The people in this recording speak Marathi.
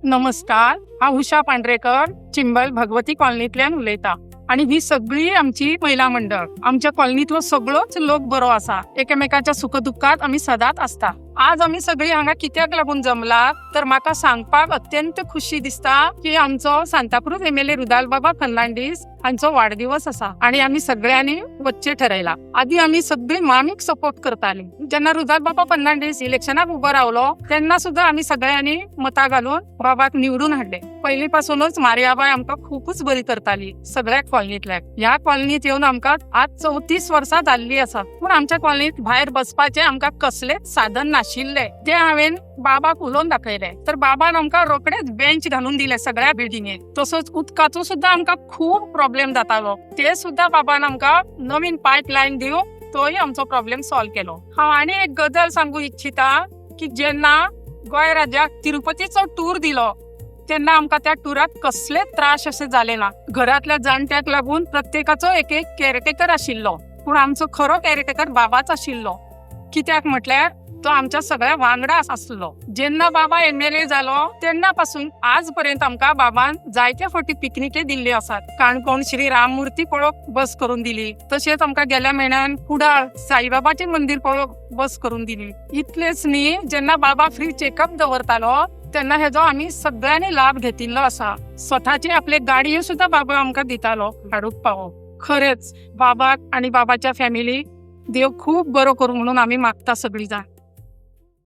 नमस्कार, हा उषा पांढरेकर चिंबल भगवती कॉलनीतल्यान उलयता आणि ही सगळी आमची महिला मंडळ. आमच्या कॉलनीतलो सगळोच लोक बरो आसा. एकामेकाच्या सुखदुःखात आम्ही सदांच असता. आज आम्ही सगळी हांगा कित्याक लागून जमला तर म्हाका सांगपाक अत्यंत खुशी दिसता की आमचो सांताक्रूज MLA रुदाल बाबा फर्नांडीस हांचो वाढदिवस आसा आणि आम्ही सगळ्यांनी वच्चे ठरयला. आधी आम्ही सगळी मामीक सपोर्ट करताली. जेन्ना रुदाल बाबा फर्नांडीस इलेक्शनाक उबो रावलो तेन्ना सुद्धा आम्ही सगळ्यांनी मतां घालून बाबाक निवडून हाडले. पहिलीपासूनच मारियाबाई आमकां खूपच बरी करताली सगळ्या कॉलनीतल्याक. ह्या कॉलनीत येऊन आमकां आज 34 वर्सां जाल्ली आसा. पूण आमच्या कॉलनीत भायर बसपाचे आमकां कसलेच साधन नाशिल्ले. ते हांवेन बाबाक उलोवन दाखयले तर बाबान आमकां रोखडेच बेंच घालून दिले सगळ्या बिल्डिंगेक. तसोच उदकाचो सुद्धा आमकां खूप प्रॉब्लेम जातालो. ते सुद्धा बाबान आमकां नवीन पायपलायन दिवन तोय आमचो प्रॉब्लेम सॉल्व केलो. हांव आनी एक गजाल सांगू इच्छिता की जेन्ना गोंय राज्याक तिरुपतीचो टूर दिलो तेन्ना आमकां त्या टुराक कसलेच त्रास असे जाले ना. घरातल्या जाणट्याक लागून प्रत्येकाचो एक एक कॅरेटेकर आशिल्लो, पूण आमचो खरो कॅरेटेकर बाबाच आशिल्लो. कित्याक म्हटल्यार तो आमच्या सगळ्या वांगडा आसलो. जेन्ना बाबा MLA जालो तेन्ना पासून आज पर्यंत आमकां बाबान जायते फावटी पिकनिके दिल्ली आसात. काणकोण श्री राम मूर्ती पळोवंक बस करून दिली. तशेंच आमकां गेल्या म्हयन्यान कुडाळ साईबाबाचें मंदिर पळोवंक बस करून दिली. इतलेच न्ही, जेन्ना बाबा फ्री चेकअप दवरतालो तेन्ना हेजो आम्ही सगळ्यांनी लाभ घेतिल्लो आसा. स्वताची आपले गाडयो सुद्धा बाबा आमकां दितालो हाडूक पावोवंक. खरेंच बाबाक आणि बाबाच्या फॅमिलीक देव खूप बरो करूं म्हणून आम्ही मागता सगळी जाण.